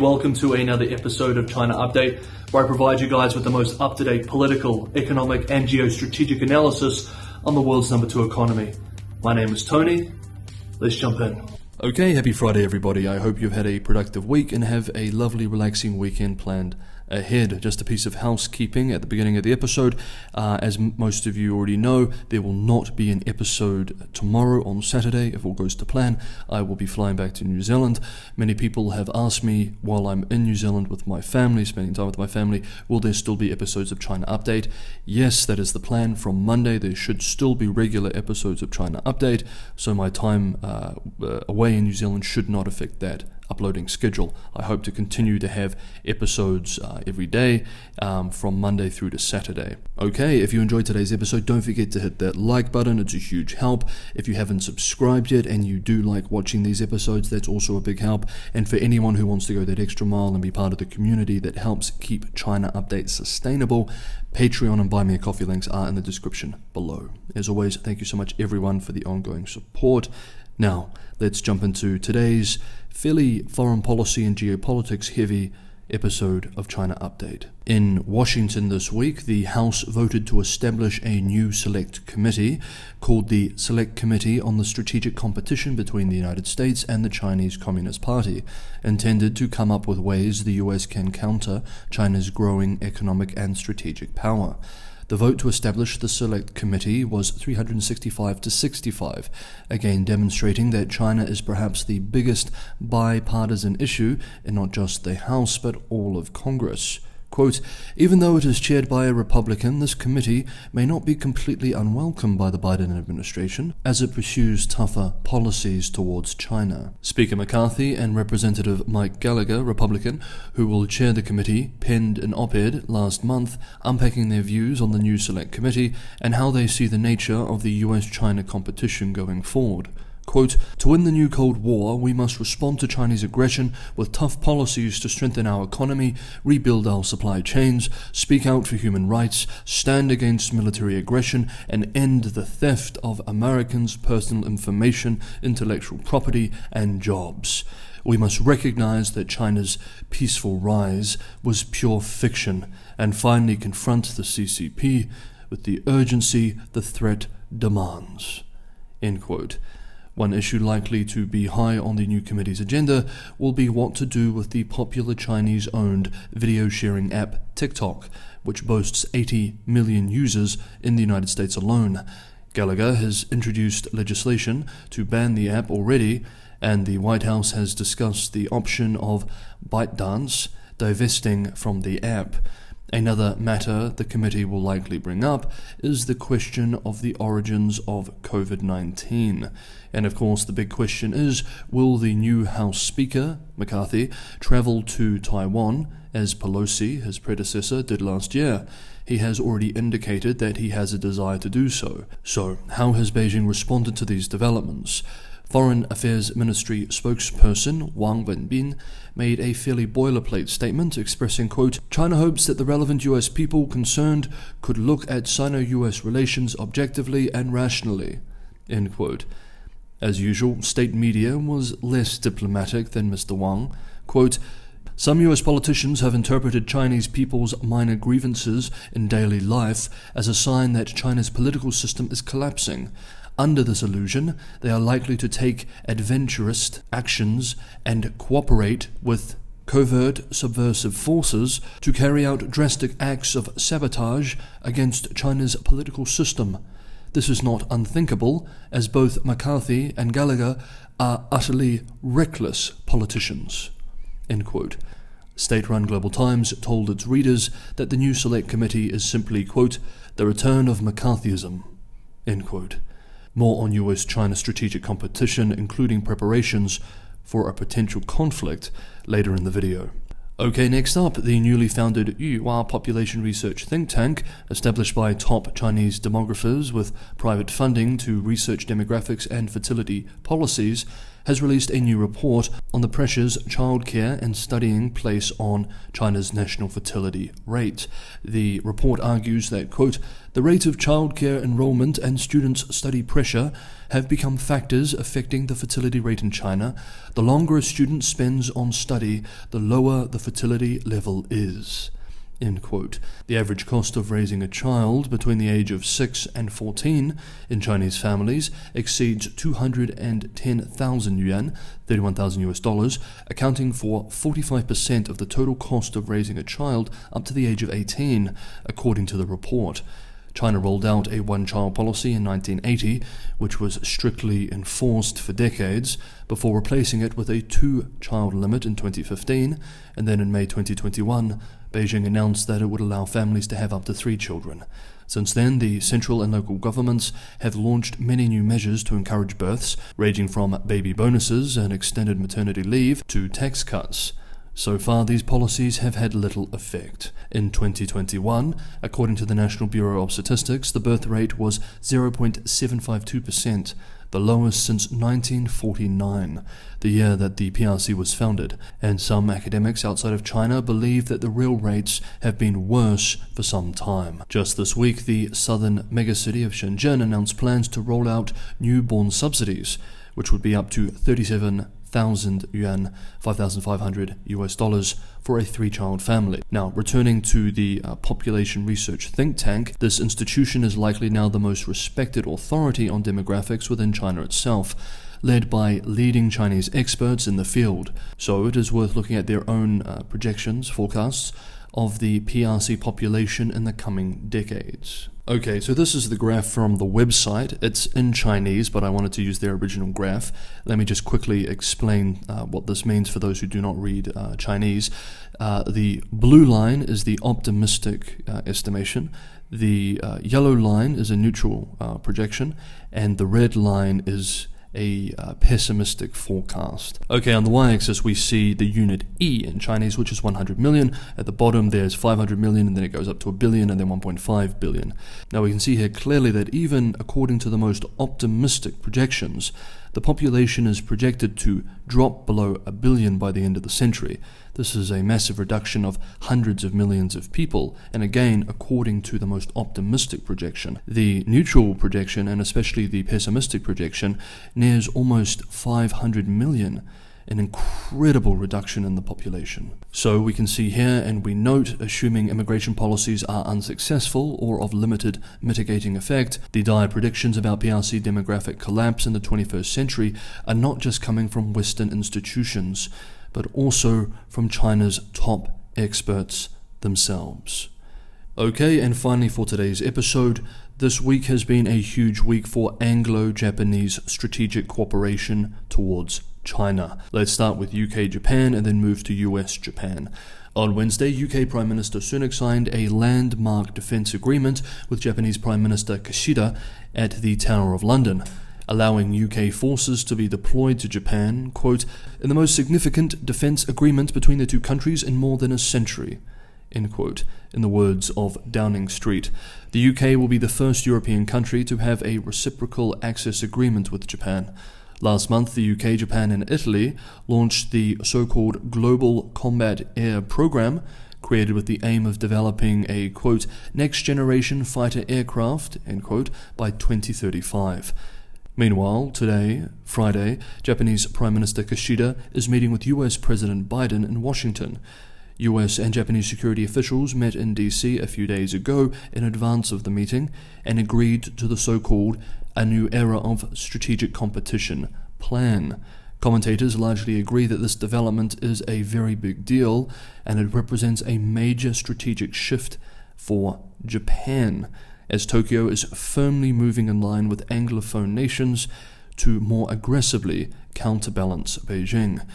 Welcome to another episode of China Update, where I provide you guys with the most up-to-date political, economic and geostrategic analysis on the world's number 2 economy. My name is Tony. Let's jump in. Okay, happy Friday everybody. I hope you've had a productive week and have a lovely relaxing weekend planned ahead. Just a piece of housekeeping at the beginning of the episode. As most of you already know, there will not be an episode tomorrow on Saturday if all goes to plan. I will be flying back to New Zealand. Many people have asked me while I'm in New Zealand with my family, spending time with my family, will there still be episodes of China Update? Yes, that is the plan. From Monday there should still be regular episodes of China Update, so my time away in New Zealand should not affect that uploading schedule. I hope to continue to have episodes every day from Monday through to Saturday. Okay, if you enjoyed today's episode, don't forget to hit that like button. It's a huge help. If you haven't subscribed yet and you do like watching these episodes, that's also a big help. And for anyone who wants to go that extra mile and be part of the community that helps keep China Update sustainable, Patreon and Buy Me a Coffee links are in the description below. As always, thank you so much everyone for the ongoing support. Now, let's jump into today's fairly foreign policy and geopolitics heavy episode of China Update. In Washington this week, the House voted to establish a new select committee called the Select Committee on the Strategic Competition between the United States and the Chinese Communist Party, intended to come up with ways the US can counter China's growing economic and strategic power. The vote to establish the Select Committee was 365 to 65, again demonstrating that China is perhaps the biggest bipartisan issue in not just the House but all of Congress. Quote, even though it is chaired by a Republican, this committee may not be completely unwelcome by the Biden administration as it pursues tougher policies towards China. Speaker McCarthy and Representative Mike Gallagher, Republican, who will chair the committee, penned an op-ed last month unpacking their views on the new Select Committee and how they see the nature of the US-China competition going forward. Quote, to win the new Cold War, we must respond to Chinese aggression with tough policies to strengthen our economy, rebuild our supply chains, speak out for human rights, stand against military aggression, and end the theft of Americans' personal information, intellectual property, and jobs. We must recognize that China's peaceful rise was pure fiction and finally confront the CCP with the urgency the threat demands. End quote. One issue likely to be high on the new committee's agenda will be what to do with the popular Chinese-owned video-sharing app TikTok, which boasts 80 million users in the United States alone. Gallagher has introduced legislation to ban the app already, and the White House has discussed the option of ByteDance divesting from the app. Another matter the committee will likely bring up is the question of the origins of COVID-19. And of course, the big question is, will the new House Speaker, McCarthy, travel to Taiwan, as Pelosi, his predecessor, did last year? He has already indicated that he has a desire to do so. So, how has Beijing responded to these developments? Foreign Affairs Ministry spokesperson Wang Wenbin made a fairly boilerplate statement expressing, quote, China hopes that the relevant US people concerned could look at Sino-US relations objectively and rationally, end quote. As usual, state media was less diplomatic than Mr. Wang. Quote, some US politicians have interpreted Chinese people's minor grievances in daily life as a sign that China's political system is collapsing. Under this illusion, they are likely to take adventurous actions and cooperate with covert subversive forces to carry out drastic acts of sabotage against China's political system. This is not unthinkable, as both McCarthy and Gallagher are utterly reckless politicians. End quote. State-run Global Times told its readers that the new Select Committee is simply, quote, the return of McCarthyism, end quote. More on US-China strategic competition, including preparations for a potential conflict, later in the video. Okay, next up, the newly founded Yuhua population research think tank, established by top Chinese demographers with private funding to research demographics and fertility policies, has released a new report on the pressures childcare and studying place on China's national fertility rate. The report argues that, quote, the rate of childcare enrollment and students' study pressure have become factors affecting the fertility rate in China. The longer a student spends on study, the lower the fertility level is." End quote. The average cost of raising a child between the age of 6 and 14 in Chinese families exceeds 210,000 yuan, $31,000, accounting for 45% of the total cost of raising a child up to the age of 18, according to the report. China rolled out a one-child policy in 1980, which was strictly enforced for decades, before replacing it with a two-child limit in 2015, and then in May 2021, Beijing announced that it would allow families to have up to 3 children. Since then, the central and local governments have launched many new measures to encourage births, ranging from baby bonuses and extended maternity leave to tax cuts. So far, these policies have had little effect. In 2021, according to the National Bureau of Statistics, the birth rate was 0.752%, the lowest since 1949, the year that the PRC was founded, and some academics outside of China believe that the real rates have been worse for some time. Just this week, the southern megacity of Shenzhen announced plans to roll out newborn subsidies, which would be up to 37,000 yuan, $5,500 for a 3-child family. Now, returning to the population research think tank, this institution is likely now the most respected authority on demographics within China itself, led by leading Chinese experts in the field. So it is worth looking at their own projections, forecasts, of the PRC population in the coming decades. Okay, so this is the graph from the website. It's in Chinese, but I wanted to use their original graph. Let me just quickly explain what this means for those who do not read Chinese. The blue line is the optimistic estimation. The yellow line is a neutral projection, and the red line is a pessimistic forecast. Okay, on the y-axis we see the unit E in Chinese, which is 100 million. At the bottom there's 500 million, and then it goes up to a billion, and then 1.5 billion. Now we can see here clearly that even according to the most optimistic projections, the population is projected to drop below a billion by the end of the century. This is a massive reduction of hundreds of millions of people, and again, according to the most optimistic projection. The neutral projection, and especially the pessimistic projection, nears almost 500 million, an incredible reduction in the population. So we can see here, and we note, assuming immigration policies are unsuccessful or of limited mitigating effect, the dire predictions about PRC demographic collapse in the 21st century are not just coming from Western institutions, but also from China's top experts themselves. Okay, and finally for today's episode, this week has been a huge week for Anglo-Japanese strategic cooperation towards China. Let's start with UK-Japan and then move to US-Japan. On Wednesday, UK Prime Minister Sunak signed a landmark defence agreement with Japanese Prime Minister Kishida at the Tower of London, allowing UK forces to be deployed to Japan, quote, in the most significant defence agreement between the two countries in more than a century, end quote, in the words of Downing Street. The UK will be the first European country to have a reciprocal access agreement with Japan. Last month, the UK, Japan, and Italy launched the so-called Global Combat Air Program, created with the aim of developing a, quote, next-generation fighter aircraft, end quote, by 2035. Meanwhile, today, Friday, Japanese Prime Minister Kishida is meeting with US President Biden in Washington. US and Japanese security officials met in DC a few days ago in advance of the meeting and agreed to the so-called A New Era of Strategic Competition plan. Commentators largely agree that this development is a very big deal, and it represents a major strategic shift for Japan, as Tokyo is firmly moving in line with Anglophone nations to more aggressively counterbalance Beijing.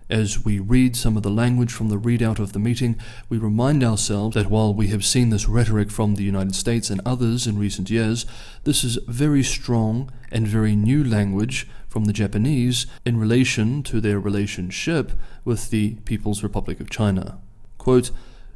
As we read some of the language from the readout of the meeting, we remind ourselves that while we have seen this rhetoric from the United States and others in recent years, this is very strong and very new language from the Japanese in relation to their relationship with the People's Republic of China. Quote,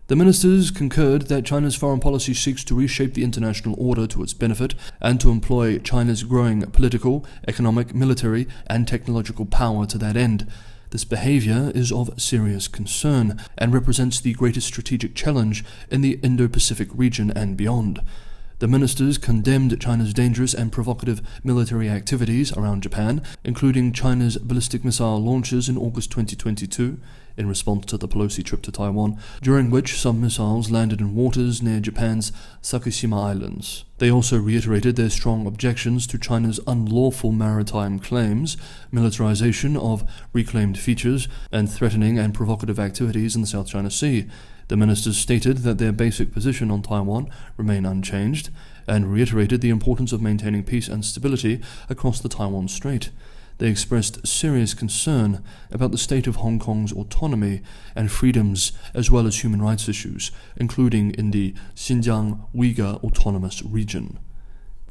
the ministers concurred that China's foreign policy seeks to reshape the international order to its benefit and to employ China's growing political, economic, military, and technological power to that end. This behavior is of serious concern and represents the greatest strategic challenge in the Indo-Pacific region and beyond. The ministers condemned China's dangerous and provocative military activities around Japan, including China's ballistic missile launches in August 2022, in response to the Pelosi trip to Taiwan, during which some missiles landed in waters near Japan's Sakishima Islands. They also reiterated their strong objections to China's unlawful maritime claims, militarization of reclaimed features, and threatening and provocative activities in the South China Sea. The ministers stated that their basic position on Taiwan remained unchanged, and reiterated the importance of maintaining peace and stability across the Taiwan Strait. They expressed serious concern about the state of Hong Kong's autonomy and freedoms, as well as human rights issues, including in the Xinjiang Uyghur Autonomous Region.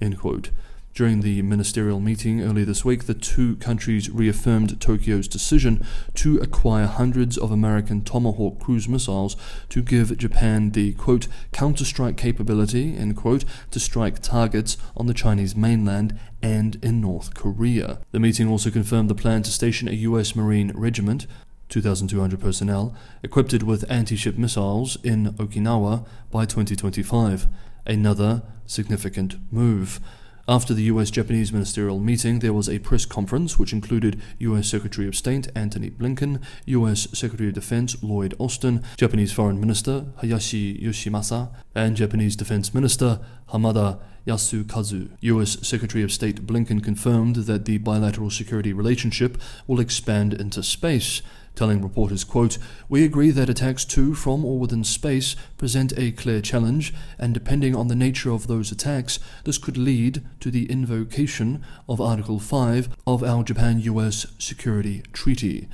End quote. During the ministerial meeting earlier this week, the two countries reaffirmed Tokyo's decision to acquire hundreds of American Tomahawk cruise missiles to give Japan the, quote, counter-strike capability, end quote, to strike targets on the Chinese mainland and in North Korea. The meeting also confirmed the plan to station a U.S. Marine regiment, 2,200 personnel, equipped with anti-ship missiles in Okinawa by 2025. Another significant move. After the U.S.-Japanese ministerial meeting, there was a press conference which included U.S. Secretary of State Antony Blinken, U.S. Secretary of Defense Lloyd Austin, Japanese Foreign Minister Hayashi Yoshimasa, and Japanese Defense Minister Hamada Yasukazu. U.S. Secretary of State Blinken confirmed that the bilateral security relationship will expand into space, telling reporters, quote, "We agree that attacks to, from, or within space present a clear challenge, and depending on the nature of those attacks, this could lead to the invocation of Article 5 of our Japan-US Security Treaty."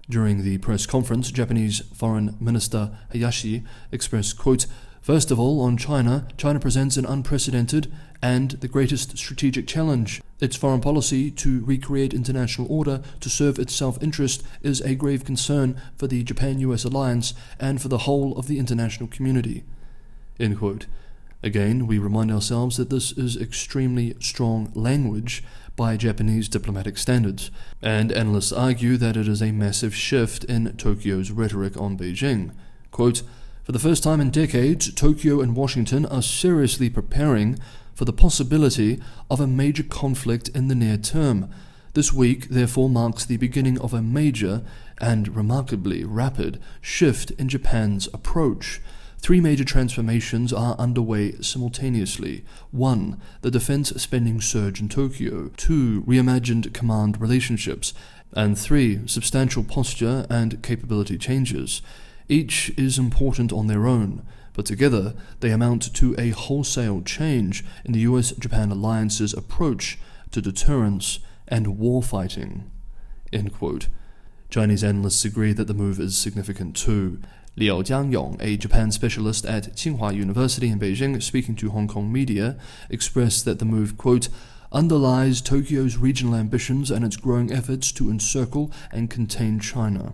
During the press conference, Japanese Foreign Minister Hayashi expressed, quote, "First of all, on China presents an unprecedented and the greatest strategic challenge. Its foreign policy to recreate international order to serve its self-interest is a grave concern for the Japan-US alliance and for the whole of the international community." End quote. Again, we remind ourselves that this is extremely strong language by Japanese diplomatic standards, and analysts argue that it is a massive shift in Tokyo's rhetoric on Beijing. Quote, "For the first time in decades, Tokyo and Washington are seriously preparing for the possibility of a major conflict in the near term. This week, therefore, marks the beginning of a major and remarkably rapid shift in Japan's approach. Three major transformations are underway simultaneously. 1. The defense spending surge in Tokyo. 2. Reimagined command relationships. And 3. Substantial posture and capability changes. Each is important on their own, but together they amount to a wholesale change in the US-Japan alliance's approach to deterrence and warfighting." End quote. Chinese analysts agree that the move is significant too. Liao Jiangyong, a Japan specialist at Tsinghua University in Beijing, speaking to Hong Kong media, expressed that the move, quote, "underlies Tokyo's regional ambitions and its growing efforts to encircle and contain China."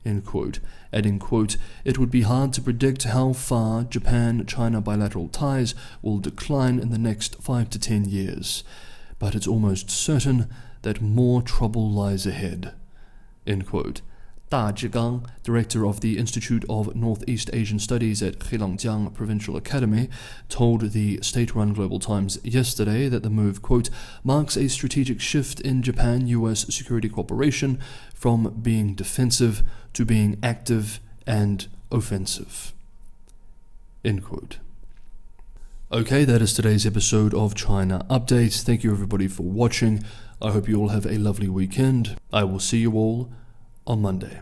End quote. Adding, quote, "It would be hard to predict how far Japan-China bilateral ties will decline in the next 5 to 10 years, but it's almost certain that more trouble lies ahead." End quote. Da Zhigang, director of the Institute of Northeast Asian Studies at Heilongjiang Provincial Academy, told the state-run Global Times yesterday that the move, quote, "marks a strategic shift in Japan-US security cooperation from being defensive to being active and offensive." End quote. Okay, that is today's episode of China Update. Thank you everybody for watching. I hope you all have a lovely weekend. I will see you all on Monday.